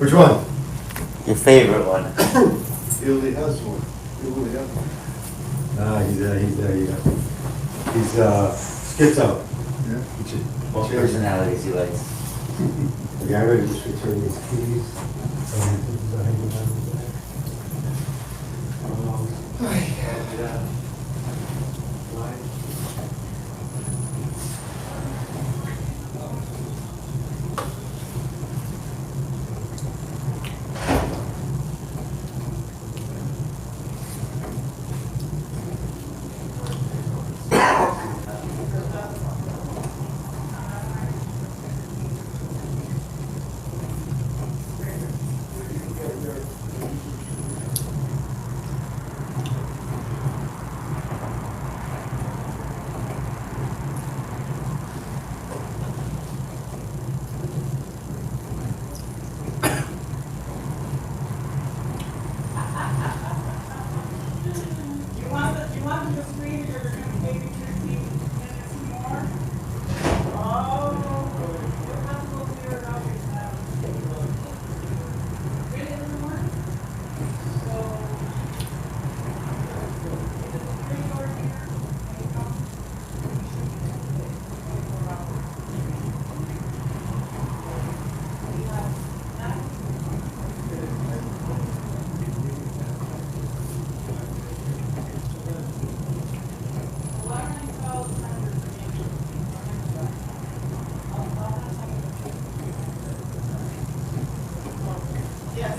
Which one? Your favorite one? He only has one. He only has one. He's schizo. Yeah. What personalities he likes? Okay, I'm ready to just return these keys. Do you want to just read it, or you're going to maybe 15 minutes more? Oh, you'll have to go clear it out yourself. Read it more? So, is it 3 hours here? Can you come? You should be 24 hours. We have that. Yes.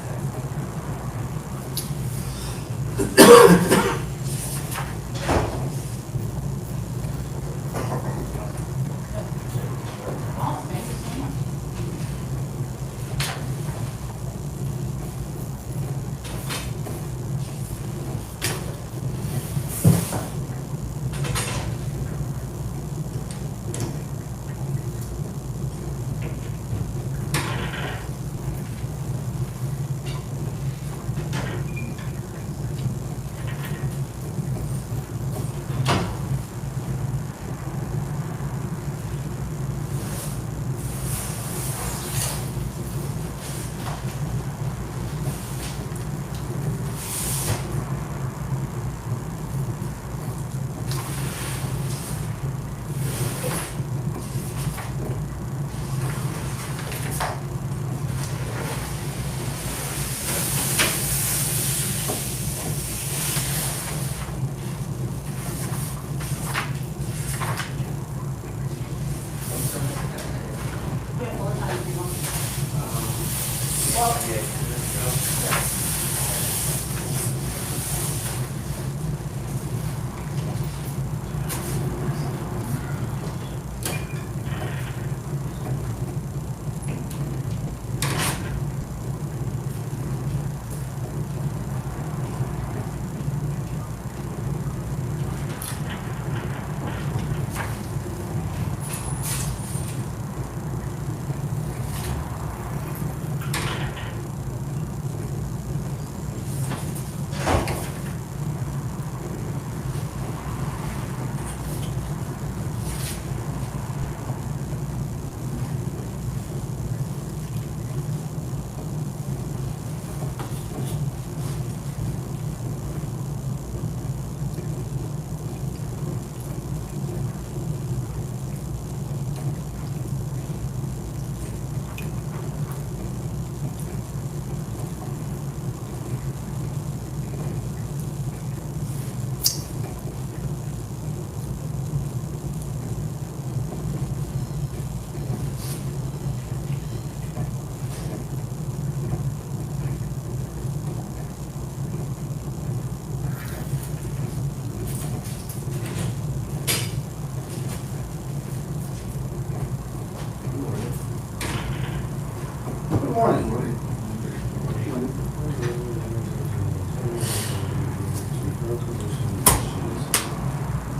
Good morning.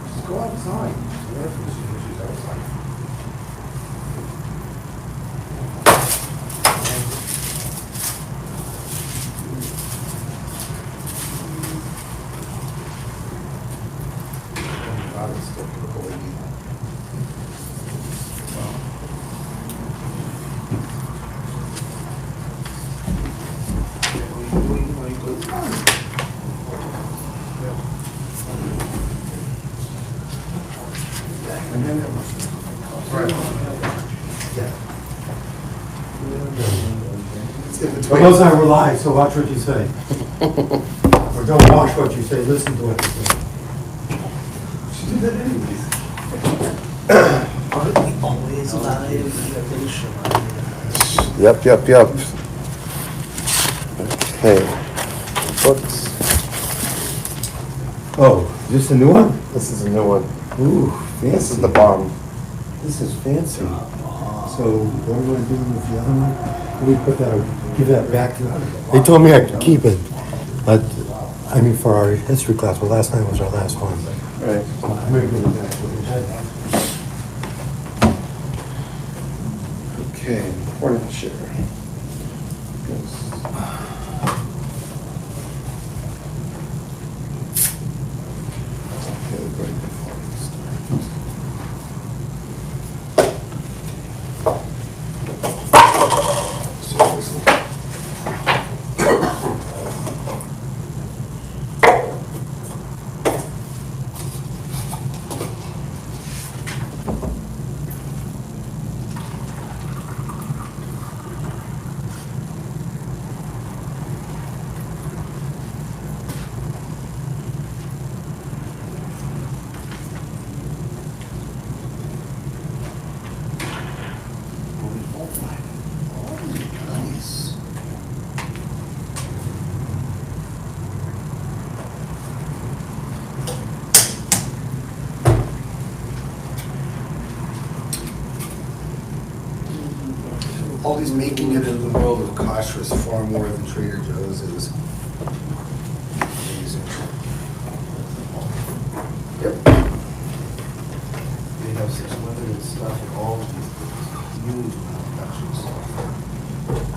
Just go outside. The air conditioning issues outside. God, it's still going. It's in But between. those aren't rely, so watch what you say. Or don't watch what you say, listen to what you say. She did that anyways. Always live. Yep. Okay. Books. Oh, is this a new one? This is a new one. Ooh, This is fancy. the bomb. This is fancy. So what am I doing with the other one? Let me put that, give that back to, they told me I could keep it, but, I mean, for our history class, but last night was our last one. Right. So I'm gonna give it back to you. Okay, important share. Nice. Always making it in the world of kosher is far more than Trader Joe's is. Amazing. Yep. They have such limited stuff and all of these huge amount of kosher stuff.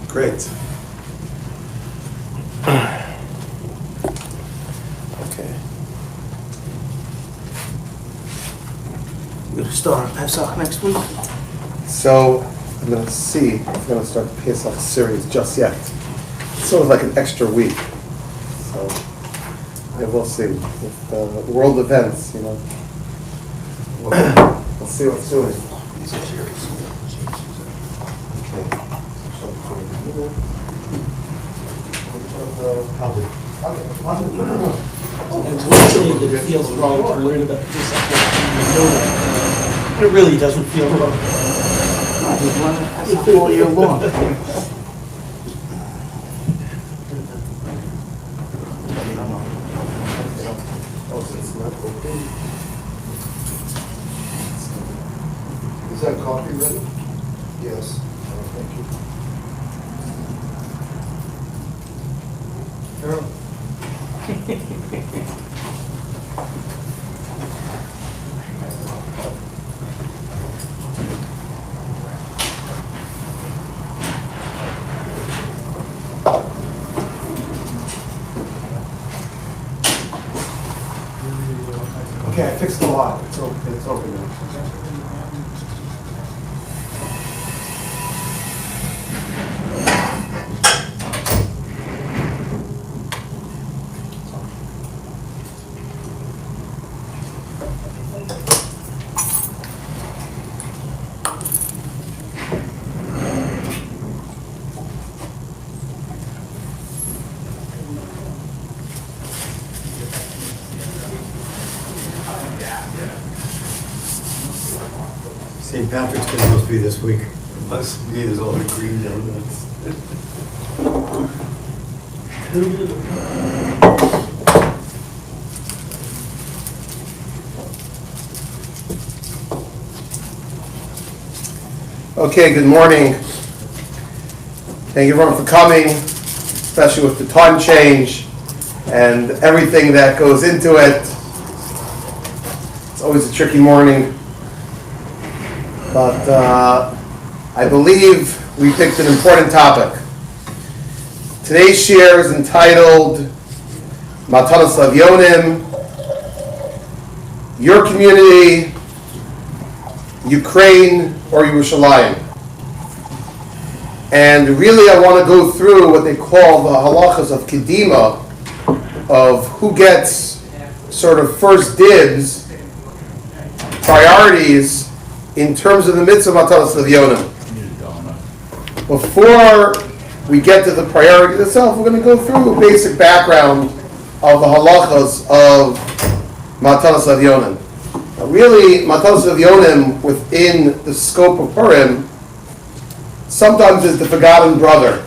Great. Okay. We're gonna start on Pesach next week. So I'm gonna see if I'm gonna start the Pesach series just yet. It's sort of like an extra week. So I will see with world events, you know. We'll see what's doing. These are serious. Okay. And to me, it feels wrong to learn about Pesach. It really doesn't feel wrong. All year long. Oh, so it's not open? Is that coffee ready? Yes. Thank you. Okay, I fixed the lock. It's open. It's open now. St. Patrick's Day must be this week. Must be, there's all the green donuts. Okay, good morning. Thank you everyone for coming, especially with the time change and everything that goes into it. It's always a tricky morning. But I believe we picked an important topic. Today's share is entitled Matanos Lavyonim, Your Community, Ukraine, or Yerushalayim. And really I want to go through what they call the halachas of Kedima, of who gets sort of first dibs, priorities, in terms of the mitzvah Matanos Levyonim. Before we get to the priority itself, we're going to go through a basic background of the halachas of Matanos Levyonim. Really, Matanos Levyonim, within the scope of Purim, sometimes is the forgotten brother.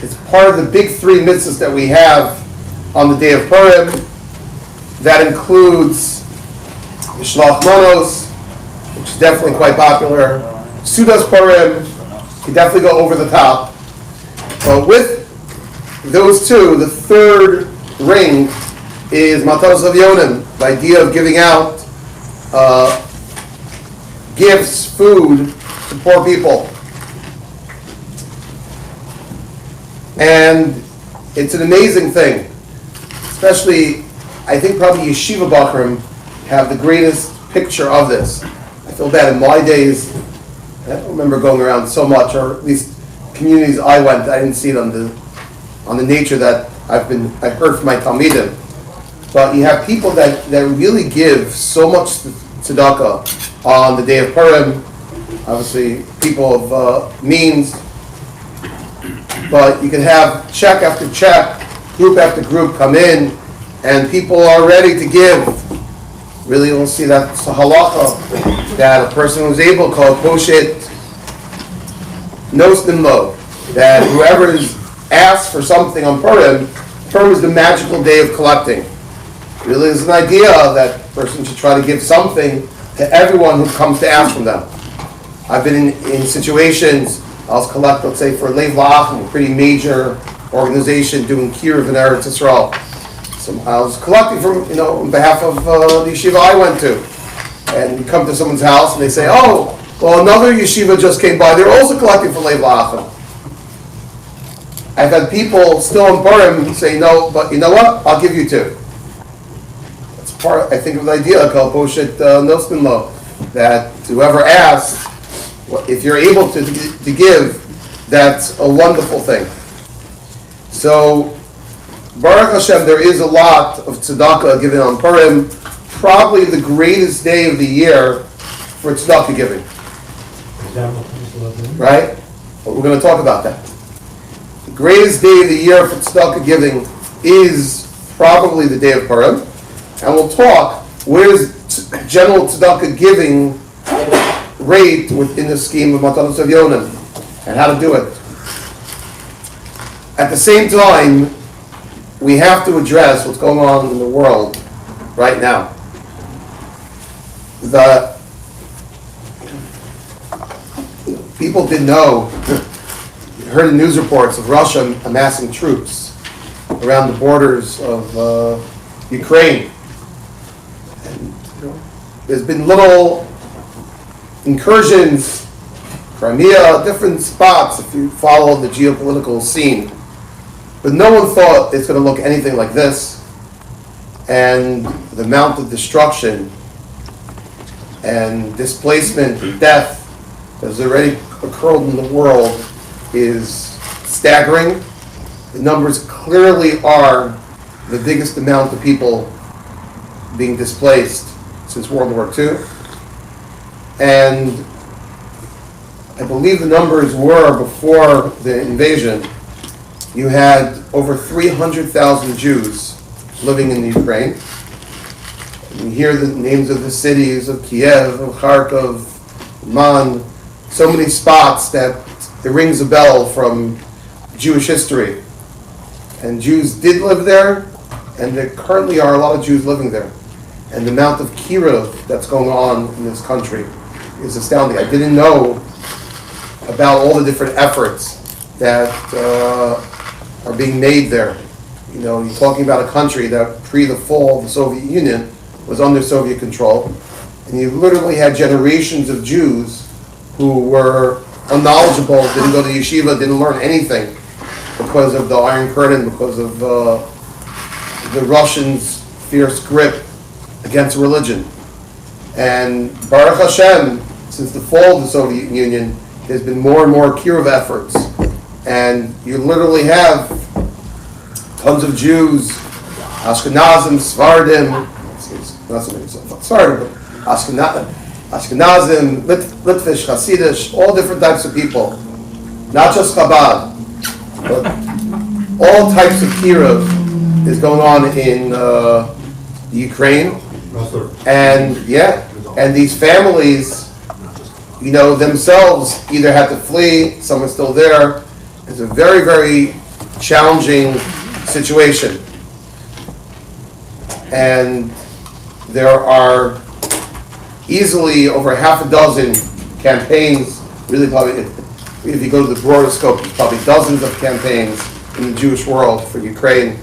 It's part of the big three mitzvahs that we have on the day of Purim. That includes Mishlach Manos, which is definitely quite popular. Sudas Purim, you definitely go over the top. But with those two, the third ring is Matanos Levyonim, the idea of giving out gifts, food to poor people. And it's an amazing thing. Especially, I think probably Yeshiva Bachrim have the greatest picture of this. I feel bad in my days, I don't remember going around so much, or at least communities I went, I didn't see it on the nature that I've heard from my Talmidim. But you have people that really give so much tzedakah on the day of Purim. Obviously, people of means. But you can have check after check, group after group come in, and people are ready to give. Really, you'll see that's a halacha, that a person who's able to call poshit knows them low. That whoever is asked for something on Purim is the magical day of collecting. Really, there's an idea that a person should try to give something to everyone who comes to ask from them. I've been in situations, I was collecting, let's say, for Lev La'achim, a pretty major organization doing kiruv in Eretz Yisrael. So I was collecting from, on behalf of the yeshiva I went to. And you come to someone's house and they say, oh, well, another yeshiva just came by, they're also collecting for Lev La'achim. I've had people still in Purim say, no, but you know what, I'll give you two. That's part, I think, of the idea called Poshet Nostin Lo, that whoever asks, if you're able to give, that's a wonderful thing. So, Baruch Hashem, there is a lot of tzedakah given on Purim, probably the greatest day of the year for tzedakah giving. Right? But we're going to talk about that. The greatest day of the year for tzedakah giving is probably the day of Purim, and we'll talk where's general tzedakah giving rate within the scheme of Matanos Levyonim and how to do it. At the same time, we have to address what's going on in the world right now. The people didn't know, heard in news reports of Russia amassing troops around the borders of Ukraine. And there's been little incursions, Crimea, different spots if you follow the geopolitical scene. But no one thought it's going to look anything like this. And the amount of destruction and displacement and death that has already occurred in the world is staggering. The numbers clearly are the biggest amount of people being displaced since World War II. And I believe the numbers were before the invasion. You had over 300,000 Jews living in the Ukraine. You hear the names of the cities of Kiev, of Kharkov, Man, so many spots that it rings a bell from Jewish history. And Jews did live there, and there currently are a lot of Jews living there. And the amount of kiruv that's going on in this country is astounding. I didn't know about all the different efforts that are being made there. You're talking about a country that pre the fall of the Soviet Union was under Soviet control, and you literally had generations of Jews who were unknowledgeable, didn't go to yeshiva, didn't learn anything because of the Iron Curtain, because of the Russians' fierce grip against religion. And Baruch Hashem, since the fall of the Soviet Union, there's been more and more kiruv efforts. And you literally have tons of Jews, Ashkenazim, Sephardim, not so many Sephardim, but Ashkenazim, Litvish, Hasidish, all different types of people. Not just Chabad, but all types of kiruv is going on in Ukraine. And these families, themselves either had to flee, some are still there. It's a very, very challenging situation. And there are easily over half a dozen campaigns, really probably, if you go to the broader scope, probably dozens of campaigns in the Jewish world for Ukraine.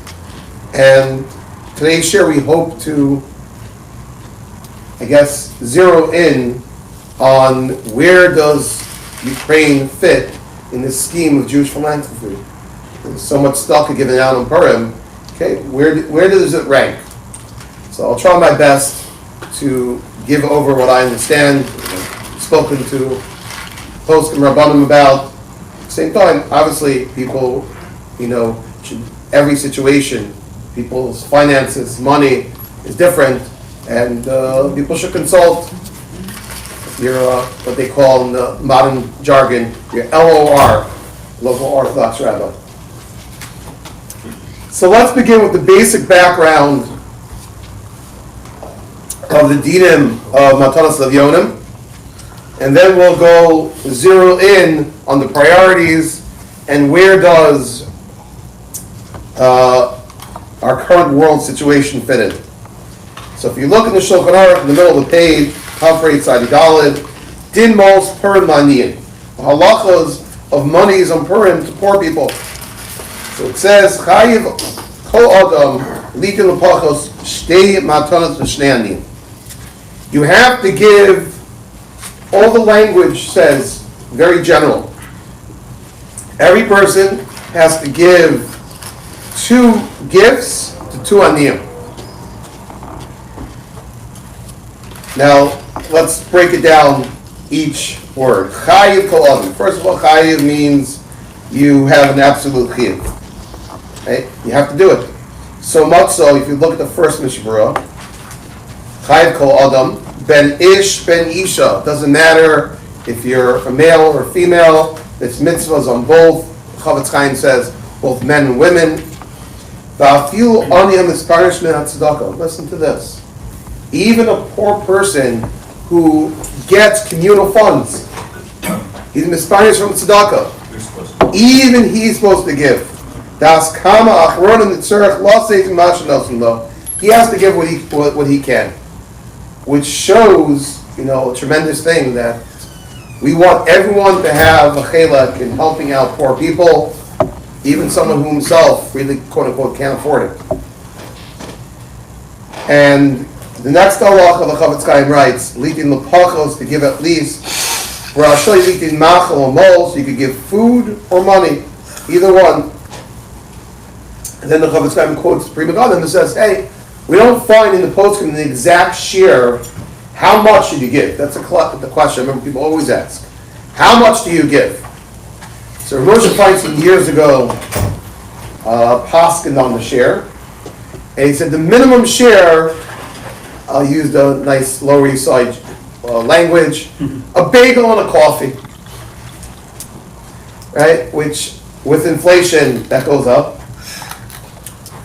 And today's share we hope to, zero in on where does Ukraine fit in this scheme of Jewish philanthropy. There's so much stuff given out on Purim. Okay, where does it rank? So I'll try my best to give over what I understand, spoken to Poskim Rabbanim about. At the same time, obviously, people, every situation, people's finances, money is different, and people should consult your, what they call in the modern jargon, your LOR, local Orthodox rabbi. So let's begin with the basic background of the dinim of Matanos Levyonim, and then we'll go zero in on the priorities and where does our current world situation fit in. So if you look in the Shulchan Aruch in the middle of the page, top rate side Daled, din mos Purim maniyin, halachas of monies on Purim to poor people. So it says chayiv kol adam litin lepachos shtei matanos v'shnei aniyim. You have to give, all the language says, very general. Every person has to give 2 gifts to 2 aniyim. Now, let's break it down each word. Chayiv kol adam. First of all, chayiv means you have an absolute chiyuv. Okay? You have to do it. So much so, if you look at the first Mishnah, Chayiv kol adam, ben ish, ben isha. Doesn't matter if you're a male or a female. It's mitzvahs on both. Chavetz Chaim says both men and women. Va'afilu aniyam isparish min hatzedakah. Listen to this. Even a poor person who gets communal funds, he's misparish from tzedakah. Even he's supposed to give. Das kama achronim nitzarech lo seifim mashanasim lo. He has to give what he can, which shows, a tremendous thing that we want everyone to have a chelak in helping out poor people, even someone who himself really, quote unquote, can't afford it. And the next halacha, the Chavetz Chaim writes, litin lepachos, to give at least, v'rashay litin machal or mol, so you could give food or money, either one. And then the Chavetz Chaim quotes Prima Gadim and says, hey, we don't find in the postscript the exact share, how much should you give? That's the question I remember people always ask. How much do you give? So Moshe Feinstein years ago paskined on the share, and he said the minimum share, I'll use the nice Lower East Side language, a bagel and a coffee, right? Which with inflation that goes up,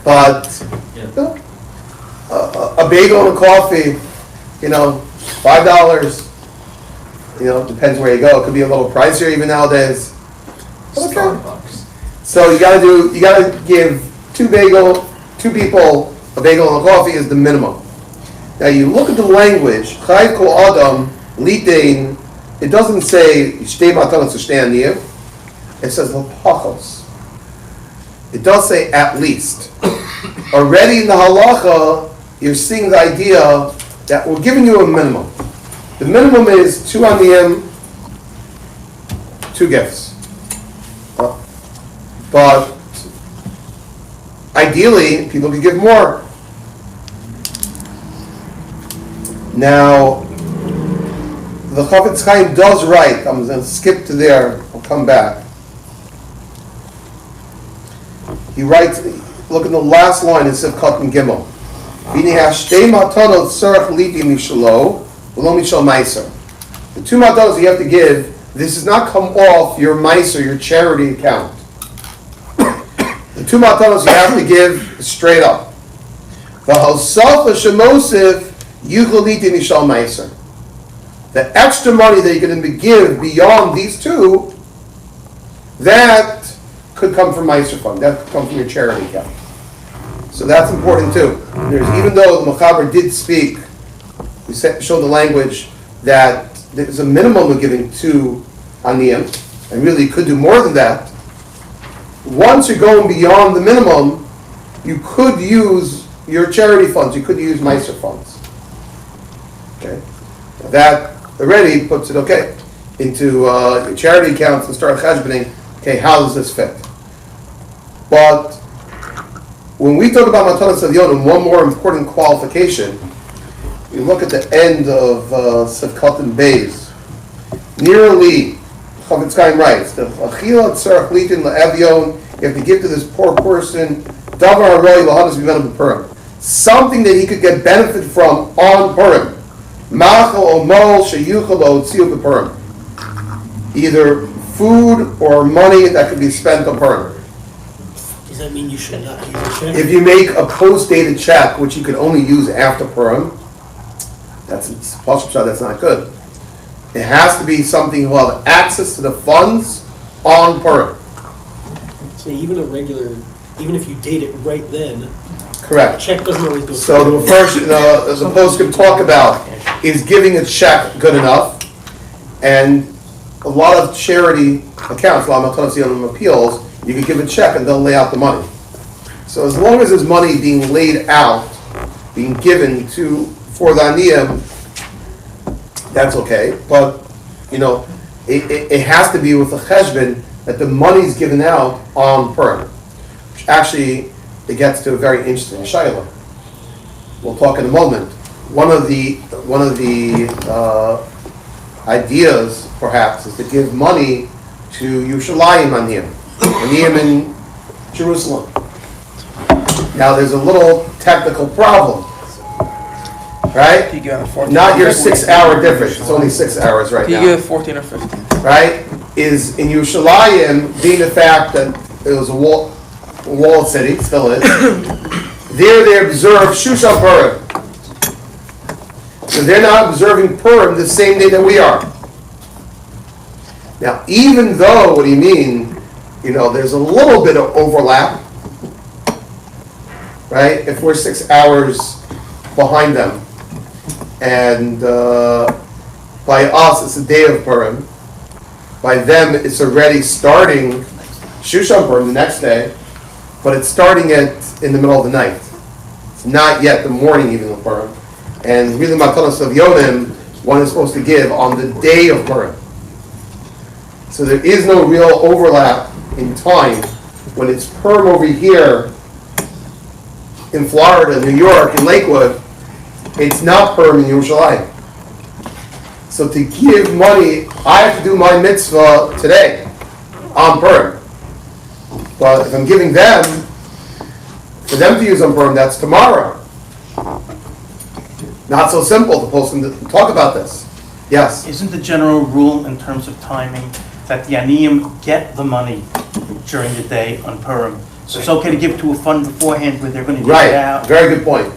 but a bagel and a coffee, $5. Depends where you go. It could be a little pricier even nowadays. Starbucks. So you gotta give 2 people a bagel and a coffee is the minimum. Now you look at the language, Chayiv kol adam litein. It doesn't say shtei matanos v'shnei aniyim. It says lepachos. It does say at least. Already in the halacha, you're seeing the idea that we're giving you a minimum. The minimum is 2 aniyim, 2 gifts. But ideally, people could give more. Now, the Chafetz Chaim does write, I'm going to skip to there, I'll come back. He writes, look at the last line in Sivkot and Gimel. Bini hashtei matanot tzarech liti mishalo, v'lo mishal meiser. The 2 matanos you have to give, this does not come off your meiser, your charity account. The 2 matanos you have to give straight up. V'halsafa shemosiv yuchel liti mishal meiser. The extra money that you're going to give beyond these 2, that could come from Meiser Fund. That could come from your charity account. So that's important too. Even though the Mechaber did speak, we showed the language that there's a minimum of giving to Aniyim, and really you could do more than that. Once you're going beyond the minimum, you could use your charity funds. You could use Meiser funds. Okay, now that already puts it into your charity accounts and start cheshboning. Okay, how does this fit? But when we talk about Matanos Avyonim, one more important qualification, you look at the end of Sivkot and Beis. Nearly, Chafetz Chaim writes, the Achila Tzarech Litin LaEvyon, you have to give to this poor person Davar Haroi Lahadas Bivan B'Purim, something that he could get benefit from on Purim. Machal or Mol Sheyuchal Otziu B'Purim. Either food or money that could be spent on Purim. Does that mean you should not use a check? If you make a post-dated check, which you can only use after Purim, that's not good. It has to be something who will have access to the funds on Purim. So even even if you date it right then, a Correct. check doesn't always go through. So the first, the post can talk about is giving a check good enough, and a lot of charity accounts, a lot of Matanos Avyonim appeals, you can give a check and they'll lay out the money. So as long as there's money being laid out, being given for the Aniyim, that's okay. But, it has to be with the cheshbon that the money's given out on Purim. Which actually, it gets to a very interesting shayla. We'll talk in a moment. One of the ideas, perhaps, is to give money to Yerushalayim Aniyim in Jerusalem. Now, there's a little technical problem, right? Not your 6-hour difference. It's only 6 hours right now. You give 14 or 15. Right? Is in Yerushalayim, being the fact that it was a walled city, still is. There they observe Shushan Purim. So they're not observing Purim the same day that we are. Now, even though, what do you mean? There's a little bit of overlap, right? If we're 6 hours behind them, and by us it's a day of Purim, by them it's already starting Shushan Purim the next day, but it's starting it in the middle of the night. It's not yet the morning even of Purim. And really Matanos Avyonim, one is supposed to give on the day of Purim. So there is no real overlap in time. When it's Purim over here in Florida, New York, in Lakewood, it's not Purim in Yerushalayim. So to give money, I have to do my mitzvah today on Purim. But if I'm giving them, for them to use on Purim, that's tomorrow. Not so simple to post and to talk about this. Yes? Isn't the general rule in terms of timing that the Aniyim get the money during the day on Purim? So it's okay to give to a fund beforehand where they're going to give it out? Right, very good point.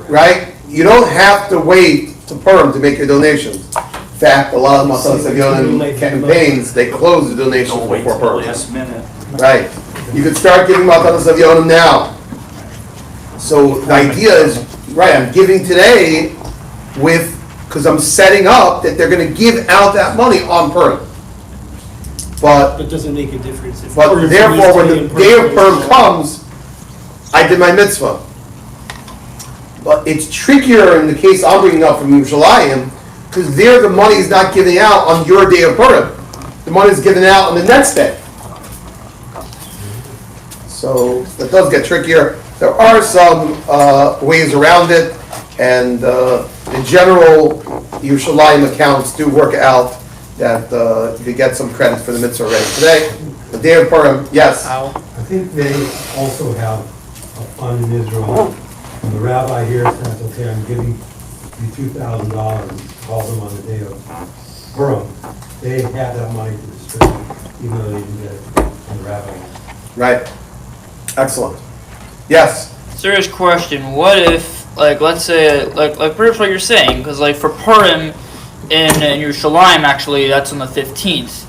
Right? You don't have to wait to Purim to make your donations. In fact, a lot of Matanos Avyonim campaigns, they close the donations before Purim. Last minute. Right. You could start giving Matanos Avyonim now. So the idea is, right, I'm giving today because I'm setting up that they're going to give out that money on Purim. But does it make a difference? If But Purim therefore, when is the day of is Purim July? comes, I did my mitzvah. But it's trickier in the case I'm bringing up from Yerushalayim, because there the money is not given out on your day of Purim. The money is given out on the next day. So that does get trickier. There are some ways around it, and the general Yerushalayim accounts do work out that you could get some credit for the mitzvah already today. The day of Purim, yes. I think they also have a fund in Israel, and the rabbi here says, okay, I'm giving you $2,000, call them on the day of Purim. They have that money to distribute, even though they didn't get it from the rabbi. Right. Excellent. Yes. Serious question. What if, like, let's say, like pretty much what you're saying, because, like, for Purim in Yerushalayim, actually, that's on the 15th.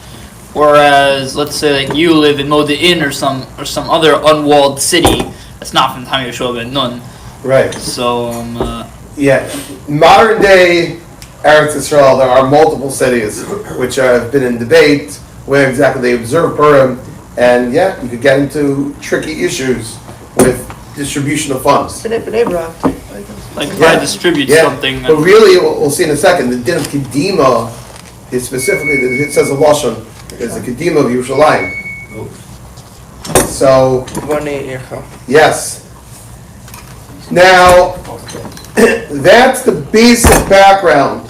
Whereas, let's say, like, you live in Modi'in or some other unwalled city that's not from the time of Yeshua ben Nun. Right. So, Yeah. Modern day Eretz Yisrael, there are multiple cities which have been in debate where exactly they observe Purim, and yeah, you could get into tricky issues with distribution of funds. like, if Yeah. I distribute Yeah, something. but really, we'll see in a second, the din of Kedima is specifically, it says a Lashon, is the Kedima of Yerushalayim. So, yes. Now, that's the basic background.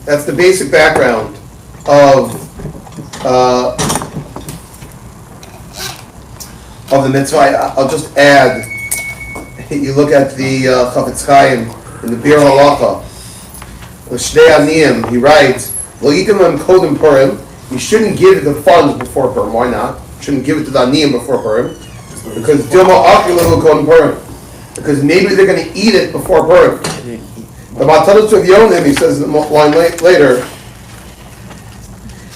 That's the basic background of the mitzvah. I'll just add, you look at the Chafetz Chaim in the Bir Halacha, L'Shnei Aniyim, he writes, Lo yitim lem kodem Purim, you shouldn't give the funds before Purim. Why not? You shouldn't give it to the Aniyim before Purim. Because Dilma Akilahu kodem Purim. Because maybe they're going to eat it before Purim. The Matanos of Yonim, he says in the line later,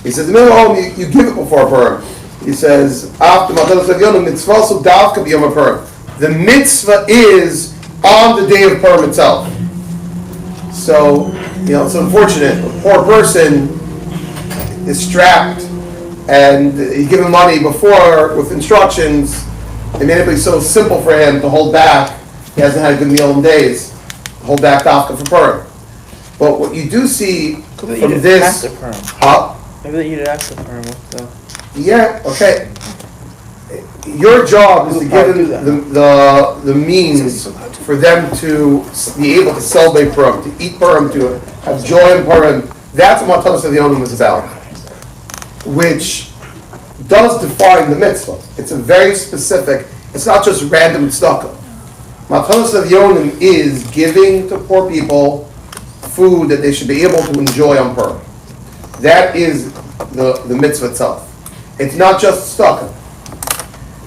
he says, no, you give it before Purim. He says, after Matanos of Yonim, mitzvah so davka b'yom Purim. The mitzvah is on the day of Purim itself. So, it's unfortunate. A poor person is strapped and you give him money before with instructions. It made it be so simple for him to hold back. He hasn't had a good meal in days. Hold back dafka for Purim. But what you do see from this... Huh? Maybe they eat it after Purim. So. Yeah, okay. Your job is to give them the means for them to be able to celebrate Purim, to eat Purim, to have joy in Purim. That's what Matanos of Yonim is about, which does define the mitzvah. It's a very specific, it's not just random tzedakah. Matanos of Yonim is giving to poor people food that they should be able to enjoy on Purim. That is the mitzvah itself. It's not just tzedakah.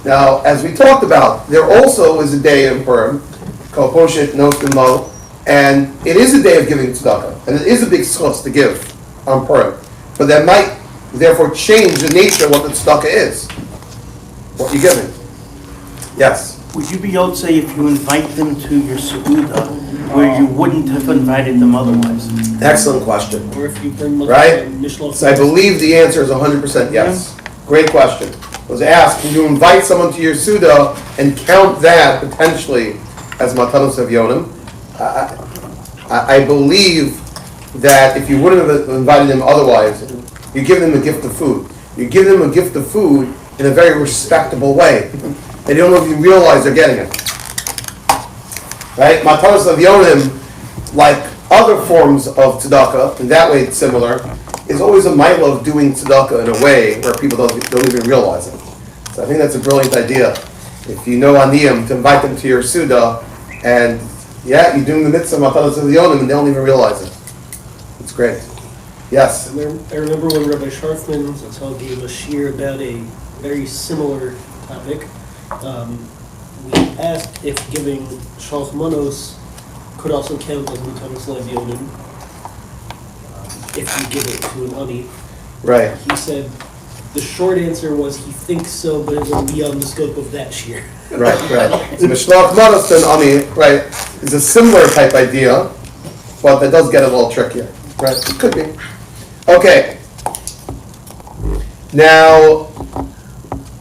Now, as we talked about, there also is a day in Purim called Poshet Nos Mo, and it is a day of giving tzedakah, and it is a big schos to give on Purim. But that might therefore change the nature of what the tzedakah is, what you're giving. Yes. Would you be able to say if you invite them to your Seudah where you wouldn't have invited them otherwise? Excellent question. Or if you bring Right? Mishloach. So I believe the answer is 100% yes. Great question. It was asked, can you invite someone to your Seudah and count that potentially as Matanos of Yonim? I believe that if you wouldn't have invited them otherwise, you give them a gift of food. You give them a gift of food in a very respectable way. They don't know if you realize they're getting it. Right? Matanos of Yonim, like other forms of tzedakah, in that way it's similar, is always a mila of doing tzedakah in a way where people don't even realize it. So I think that's a brilliant idea. If you know aniyim, to invite them to your Seudah, and yeah, you're doing the mitzvah Matanos of Yonim and they don't even realize it. It's great. Yes? I remember when Rabbi Sharfman gave a shir about a very similar topic. We asked if giving Shalch Manos could also count as Matanos Yonim if you give it to an ani. Right. He said the short answer was he thinks so, but it will be on the scope of that shir. Right. So Mishlach Manos and ani, right, is a similar type idea, but that does get a little trickier. Right? It could be. Okay. Now,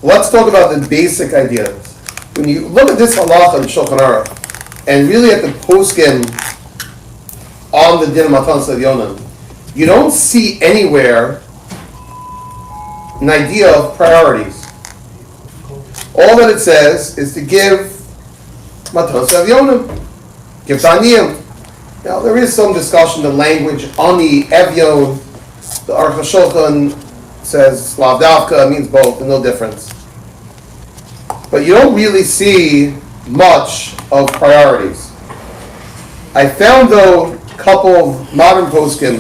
let's talk about the basic ideas. When you look at this halacha in Shulchan Aruch, and really at the poskim on the din of Matanos of Yonim, you don't see anywhere an idea of priorities. All that it says is to give Matanos of Yonim, give Taniyim. Now, there is some discussion, the language on the Evyon, the Aruch HaShulchan says Slavdavka, means both, and no difference. But you don't really see much of priorities. I found, though, a couple of modern poskim,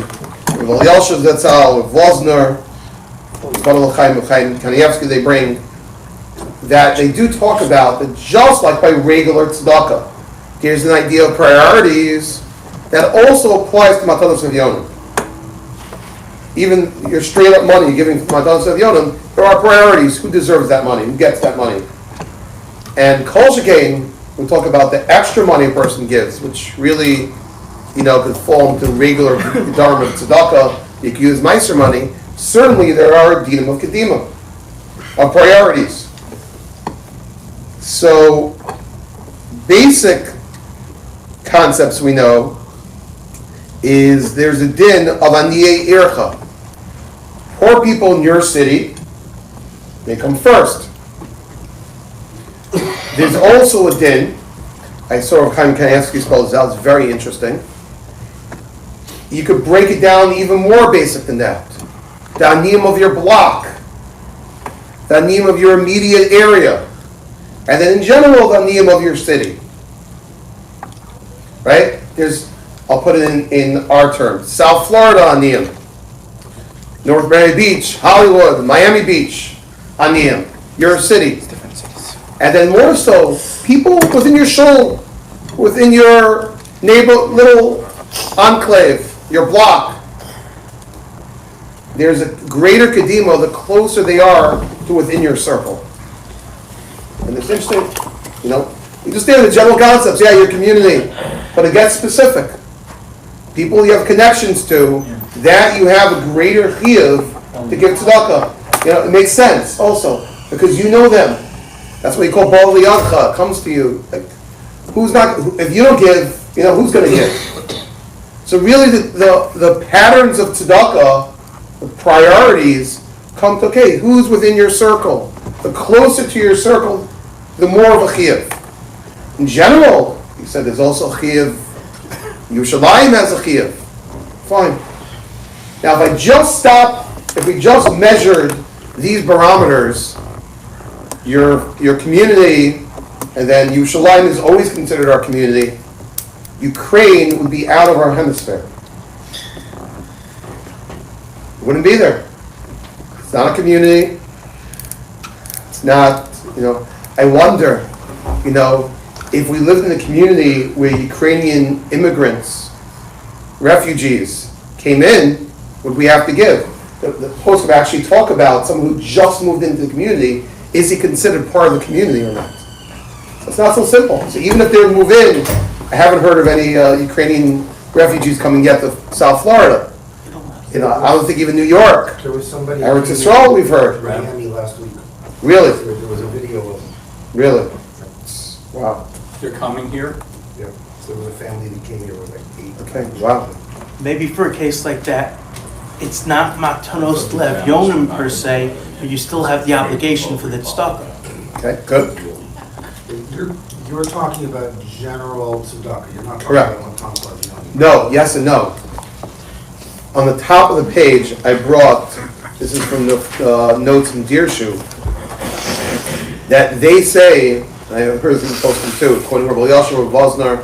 with Elyashiv Zetzal, with Vosner, with Chaim Kanievsky, they bring, that they do talk about that just like by regular tzedakah, there's an idea of priorities that also applies to Matanos Evyonim. Even your straight up money you're giving Matanos Evyonim, there are priorities. Who deserves that money? Who gets that money? And Kol Shekain, we talk about the extra money a person gives, which really, could fall into regular dharma of tzedakah. You could use meiser money. Certainly there are dinim of kedima, of priorities. So, basic concepts we know is there's a din of aniyei ircha. Poor people in your city, they come first. There's also a din, I saw Chaim Kanievsky spell this out, it's very interesting. You could break it down even more basic than that. The aniyim of your block, the aniyim of your immediate area, and then in general, the aniyim of your city. Right? I'll put it in our terms. South Florida aniyim, North Miami Beach, Hollywood, Miami Beach aniyim, your city. And then more so, people within your shul, within your neighbor, little enclave, your block. There's a greater kedima the closer they are to within your circle. And it's interesting, you understand the general concepts, your community, but it gets specific. People you have connections to, that you have a greater chiyuv to give tzedakah. It makes sense also, because you know them. That's what you call Baal Liyadcha, comes to you. Like, if you don't give, who's going to give? So really the patterns of tzedakah, the priorities, come to, who's within your circle? The closer to your circle, the more of a chiyuv. In general, he said there's also a chiyuv. Yerushalayim has a chiyuv. Fine. Now if we just measured these barometers, your community, and then Yerushalayim is always considered our community, Ukraine would be out of our hemisphere. It wouldn't be there. It's not a community. It's not, I wonder, if we lived in a community where Ukrainian immigrants, refugees, came in, would we have to give? The post would actually talk about someone who just moved into the community. Is he considered part of the community or not? So it's not so simple. So even if they would move in, I haven't heard of any Ukrainian refugees coming yet to South Florida. I don't think even New York. There was somebody. Eretz Yisrael, we've heard. Miami last week. Really? There was a video of them. Really? Wow. They're coming here? Yeah. So there was a family that came here with like 8. Okay, wow. Maybe for a case like that, it's not Matanos Evyonim per se, but you still have the obligation for the tzedakah. Okay, good. You're talking about general tzedakah. You're not talking Correct. about Matanos Evyonim. No, yes and no. On the top of the page, I brought, this is from the notes in Dirshu, that they say, I heard this in posted too, quoting Rabbi Yasher of Vosner,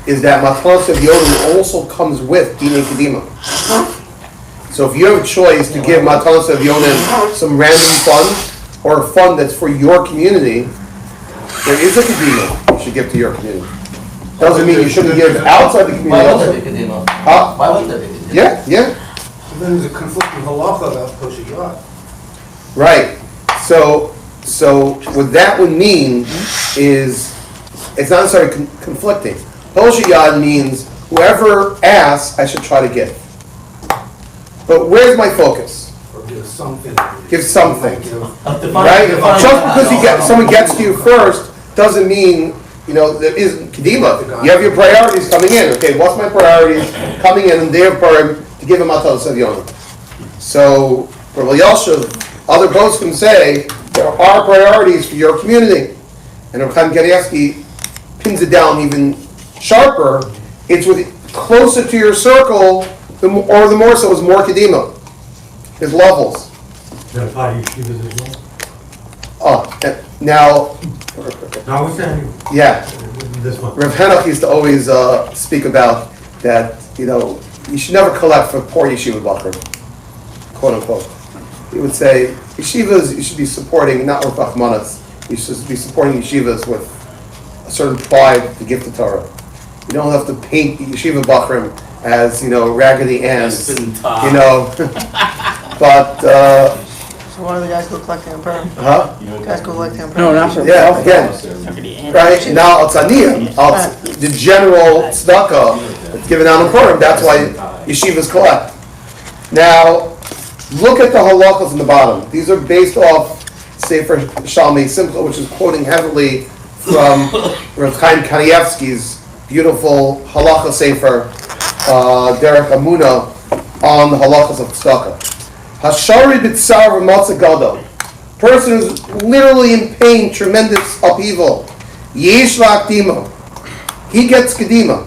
is that Matanos Evyonim also comes with Dinei Kedima. So if you have a choice to give Matanos Evyonim some random fund, or a fund that's for your community, there is a Kedima you should give to your community. Doesn't mean you shouldn't give outside the community. Why also. wouldn't there be kedima? Huh? Why wouldn't there be kedima? Yeah. So then there's a conflicting halacha about Poshiyat. Right. So what that would mean is, it's not necessarily conflicting. Poshiyad means whoever asks, I should try to give. But where's my focus? Or give something. Give something. Define- Right? define- Just because someone gets to you first doesn't mean, there isn't kedima. You have your priorities coming in. Okay, what's my priorities coming in, and they have priority to give him Matanos Evyonim. So, Rabbi Yashav, other posts can say, there are priorities for your community. And Rabbi Chaim Kanievsky pins it down even sharper. It's with closer to your circle, the more so is more kedima. There's levels. That apply to yeshivas as well? Now, No, I was saying, yeah, this one. Rav Henoch used to always speak about that, you should never collect for poor yeshiva bachrim, quote unquote. He would say, yeshivas, you should be supporting, not with rachmanas, you should be supporting yeshivas with a certain pride to give to Torah. You don't have to paint yeshiva bachrim as, Raggedy Ann, but, So why do the guys go collecting on Purim? huh? Guys go collecting on Purim? No, not for Yeah, again, right, now it's aniyah, the general tzedakah that's given out in Purim, that's why yeshivas collect. Now, look at the halachas in the bottom. These are based off Sefer Shalmei Simcha, which is quoting heavily from Rav Chaim Kanievsky's beautiful halacha Sefer, Derech Amuna, on the halachas of tzedakah. Hashari b'tzar v'matzah gadol. Person who's literally in pain, tremendous upheaval. Yesh la'akdima. He gets kedima.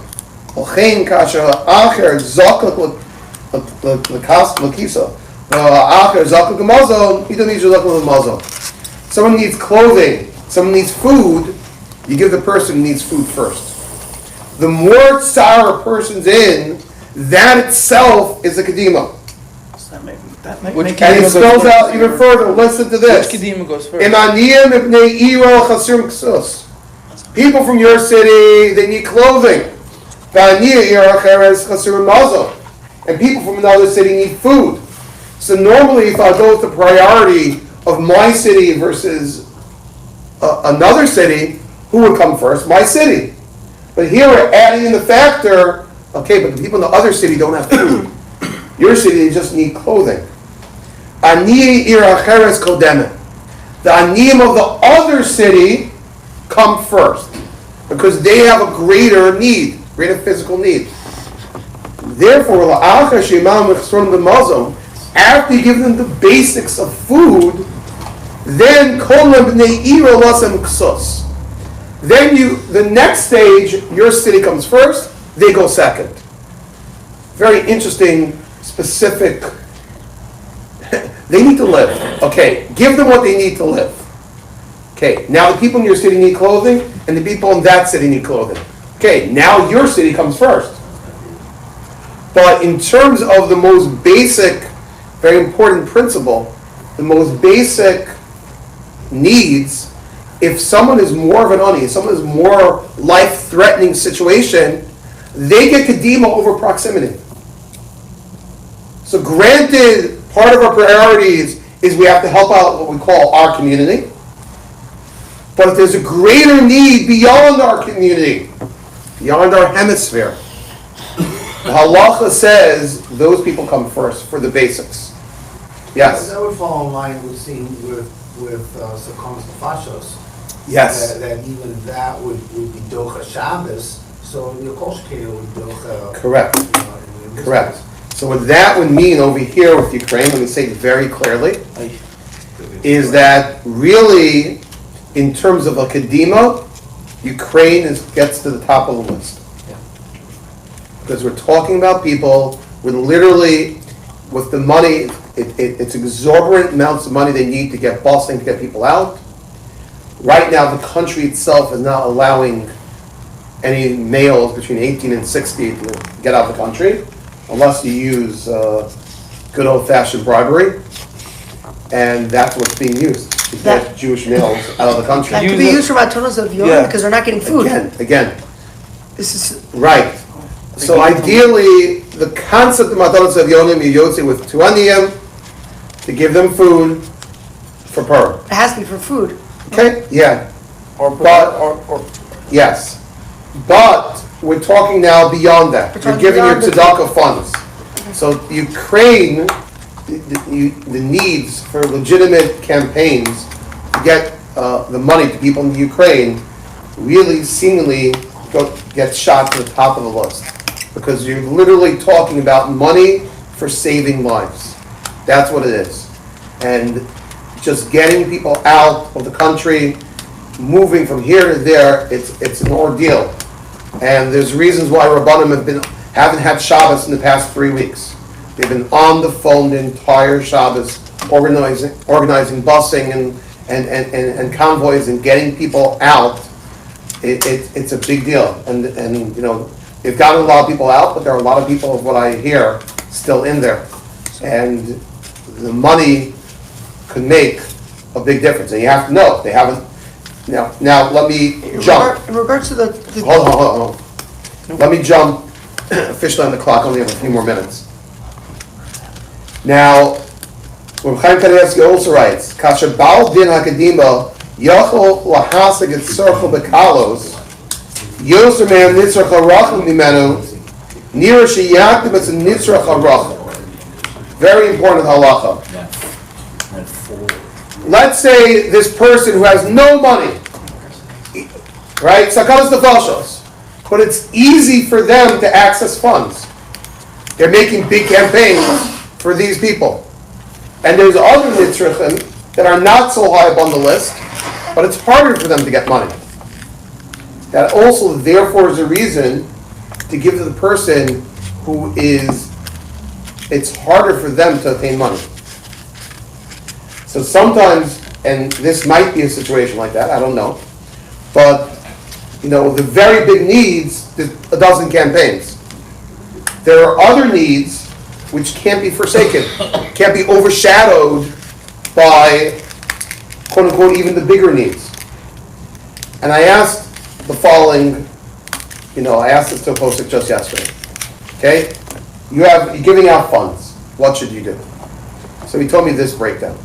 Olchein kasher ha'acher zakak l'kisa. Ha'acher zakak l'mazon. He doesn't need to zakak l'mazon. Someone needs clothing. Someone needs food. You give the person who needs food first. The more tsar a person's in, that itself is a kedima. Which And he Kedima goes spells first? out even further. Listen to this. Which Kedima goes first? Imaniyim ibnei Iro chasur ksus. People from your city, they need clothing. V'aniyah iro acheres chasur mazel. And people from another city need food. So normally, if I go with the priority of my city versus another city, who would come first? My city. But here we're adding in the factor, okay, but the people in the other city don't have food. Your city, they just need clothing. Ani iracheres kodemet. The aniyim of the other city come first because they have a greater need, greater physical need. Therefore, after you give them the basics of food, then then the next stage, your city comes first, they go second. Very interesting, specific. They need to live. Okay, give them what they need to live. Okay, now the people in your city need clothing, and the people in that city need clothing. Okay, now your city comes first. But in terms of the most basic, very important principle, the most basic needs, if someone is more of an ani, if someone is more life-threatening situation, they get kedima over proximity. So granted, part of our priorities is we have to help out what we call our community. But if there's a greater need beyond our community, beyond our hemisphere, the halacha says those people come first for the basics. Yes? That would fall in line with seeing with Sekonos Nefashos. Yes. That even that would be Docha Shabbos, so the Koshkei would Docha. Correct. In this Correct. case. So what that would mean over here with Ukraine, let me say it very clearly, is that really, in terms of a kedima, Ukraine gets to the top of the list. Because we're talking about people with literally, with the money, it's exorbitant amounts of money they need to get busing, to get people out. Right now, the country itself is not allowing any males between 18 and 60 to get out of the country, unless you use good old-fashioned bribery, and that's what's being used to get Jewish males out of the country. That could be used for Matanos of Yom because they're not getting food. Again, This is right. So ideally, the concept of Matanos of Yonim, you yotze with tuaniyim to give them food for Purim. it has to be for food. Okay, yeah. Or Yes. But we're talking now beyond that. We're You're talking giving your beyond the- tzedakah funds. So Ukraine, the needs for legitimate campaigns to get the money to people in Ukraine really seemingly gets shot to the top of the list. Because you're literally talking about money for saving lives. That's what it is. And just getting people out of the country, moving from here to there, it's an ordeal. And there's reasons why Rabbanim haven't had Shabbos in the past 3 weeks. They've been on the phone the entire Shabbos, organizing busing and convoys and getting people out. It's a big deal. And they've gotten a lot of people out, but there are a lot of people, of what I hear, still in there. And the money could make a big difference. And you have to know, they haven't. Now let me jump. In regards to the Hold on. Let me jump officially on the clock, only have a few more minutes. Now, when Chaim Kanievsky also writes, Kasher Baal Din HaKadima Yachol Lahasig Et Tzorcho Bekalos Yoser Me'em Nitzrach HaRachel Mimenu Nira Sheyakdim Es Nitzrach HaRachel. Very important halacha. Let's say this person who has no money, right? Sakalas Nefashos, but it's easy for them to access funds. They're making big campaigns for these people. And there's other nitzrachim that are not so high up on the list, but it's harder for them to get money. That also, therefore, is a reason to give to the person who is, it's harder for them to attain money. So sometimes, and this might be a situation like that, I don't know, but, the very big needs, a dozen campaigns. There are other needs which can't be forsaken, can't be overshadowed by, quote unquote, even the bigger needs. And I asked the following, I asked this to a postic just yesterday. Okay? You're giving out funds. What should you do? So he told me this breakdown.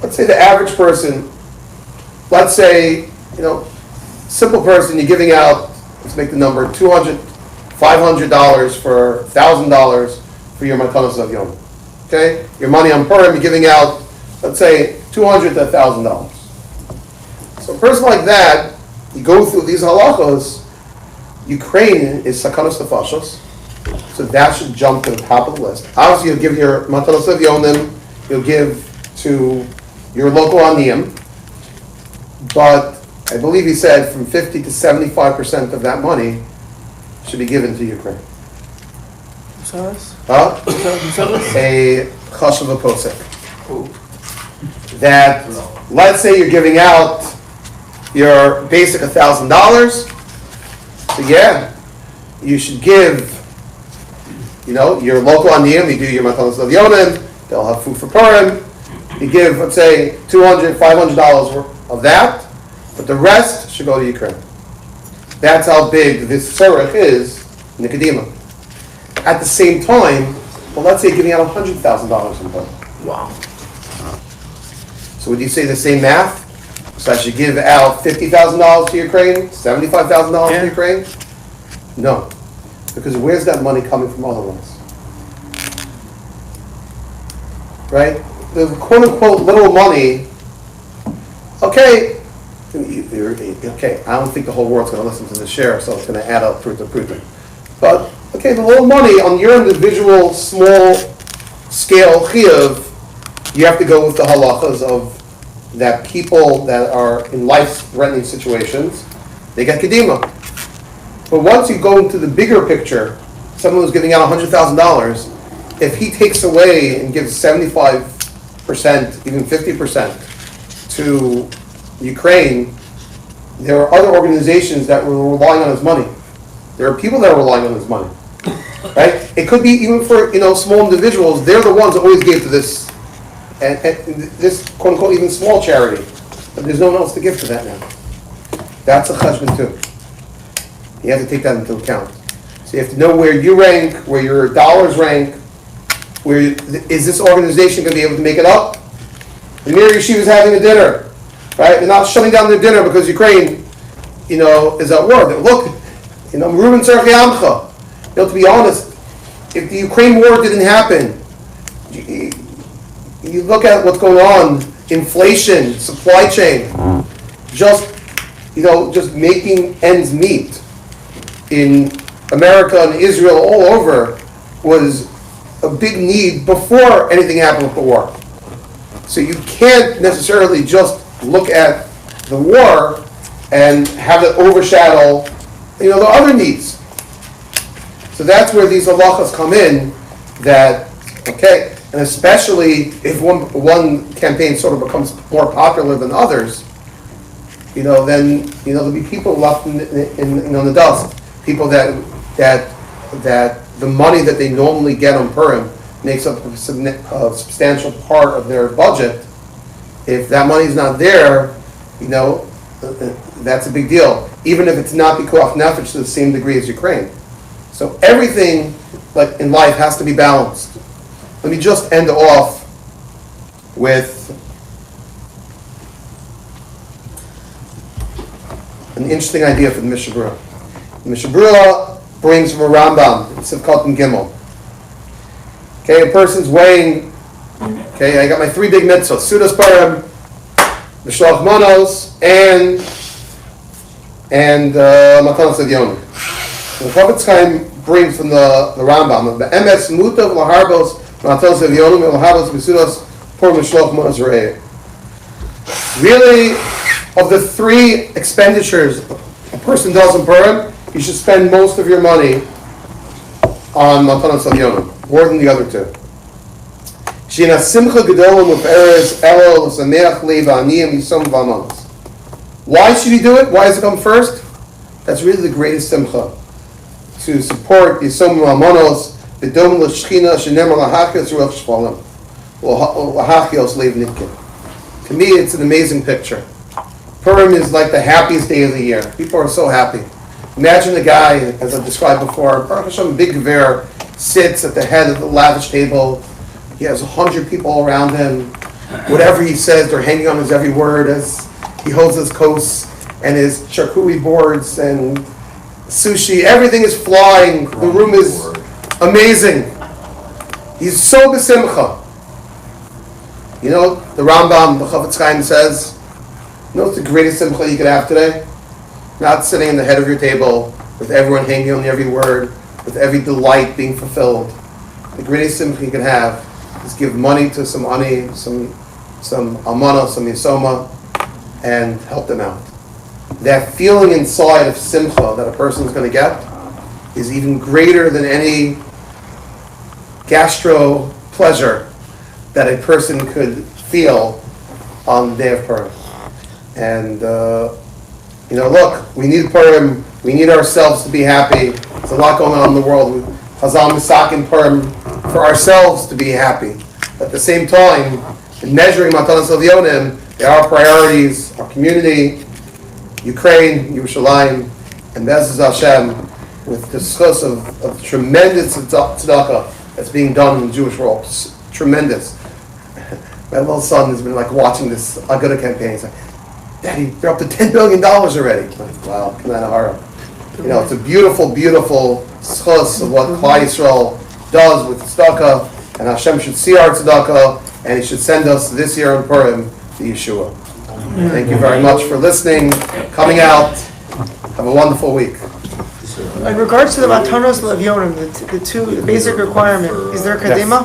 Let's say the average person, let's say, simple person, you're giving out, let's make the number, $200, $500 for $1,000 for your Matanos of Yom. Okay? Your money on Purim, you're giving out, let's say, $200 to $1,000. So a person like that, you go through these halachos, Ukraine is Sakanos Nefashos, so that should jump to the top of the list. Obviously, you'll give your Matanos of Yonim, you'll give to your local aniyim, but I believe he said from 50 to 75% of that money should be given to Ukraine. Huh? A chashuv posek. That, let's say you're giving out your basic $1,000, so yeah, you should give, your local aniyim, you do your matanos of yonim, they'll have food for Purim, you give, let's say, $200, $500 worth of that, but the rest should go to Ukraine. That's how big this tzorech is in Nicodemus. At the same time, let's say you're giving out $100,000 in Purim. wow. So would you say the same math? So I should give out $50,000 to Ukraine, $75,000 to Ukraine? No. Because where's that money coming from otherwise? Right? The quote-unquote little money, okay, I don't think the whole world's going to listen to the share, so it's going to add up to it. But, okay, the little money on your individual small-scale chiyuv, you have to go with the halachas of that people that are in life-threatening situations, they get kedima. But once you go into the bigger picture, someone who's giving out $100,000, if he takes away and gives 75%, even 50% to Ukraine, there are other organizations that were relying on his money. There are people that are relying on his money. Right? It could be even for small individuals. They're the ones that always gave to this and this quote unquote even small charity. But there's no one else to give to that now. That's a cheshbon too. You have to take that into account. So you have to know where you rank, where your dollars rank. Is this organization going to be able to make it up? The Mir Yeshiva is having a dinner, right? They're not shutting down their dinner because Ukraine, is at war. Look, Ruben Tzarchi Amcha. To be honest, if the Ukraine war didn't happen, you look at what's going on, inflation, supply chain, just making ends meet in America and Israel all over was a big need before anything happened with the war. So you can't necessarily just look at the war and have it overshadow, the other needs. So that's where these halachas come in, that, okay, and especially if one campaign sort of becomes more popular than others, then, there'll be people left in the dust. People that the money that they normally get on Purim makes up a substantial part of their budget. If that money's not there, that's a big deal. Even if it's not pikuach nefesh to the same degree as Ukraine. So everything, like in life, has to be balanced. Let me just end off with an interesting idea for the Mishnah Berurah. The Mishnah Berurah brings from a Rambam, Sivkot and Gimel. Okay, a person's weighing. Okay, I got my 3 big mitzvahs: Sudas Purim, Mishloach Manos, and Matanos Yonim. The Prophet Chaim brings from the Rambam, the Emes Mutav Laharbos Matanos Yonim Laharbos Misudas Purim Mishloach Manos Re'eh. Really, of the 3 expenditures a person does in Purim, you should spend most of your money on Matanos Yonim, more than the other 2. Shina simcha gedolim of Eretz Elul Sameach Leva Aniyim Yisom V'Amanos. Why should he do it? Why does it come first? That's really the greatest simcha, to support Yisom V'Amanos V'dom L'Shchina Shenemar L'Hachios Ruach Shvalim L'Hachios Leiv Nitkin. To me, it's an amazing picture. Purim is like the happiest day of the year. People are so happy. Imagine a guy, as I've described before, Baruch Hashem, big gever, sits at the head of the lavish table. He has 100 people around him. Whatever he says, they're hanging on his every word as he holds his kos and his charcuterie boards and sushi. Everything is flying. The room is amazing. He's so besimcha. The Rambam, the Chafetz Chaim says, what's the greatest simcha you could have today? Not sitting in the head of your table with everyone hanging on every word, with every delight being fulfilled. The greatest simcha you can have is give money to some ani, some almana, some yisoma, and help them out. That feeling inside of simcha that a person is going to get is even greater than any gastro pleasure that a person could feel on the day of Purim. And look, we need Purim. We need ourselves to be happy. There's a lot going on in the world. Chazal Misak Purim for ourselves to be happy. At the same time, in measuring Matanos Yonim, there are priorities: our community, Ukraine, Yerushalayim, and Be'ezus Hashem, with the schus of tremendous tzedakah that's being done in the Jewish world. It's tremendous. My little son has been watching this Aguda campaign. He's like, Daddy, they're up to $10 billion already. I'm like, wow, Kananahara. It's a beautiful, beautiful schus of what Klal Yisrael does with tzedakah, and Hashem should see our tzedakah, and He should send us this year in Purim the Yeshua. Thank you very much for listening, coming out. Have a wonderful week. In regards to the Matanos Levyonim, the 2 basic requirement, is there a kadima?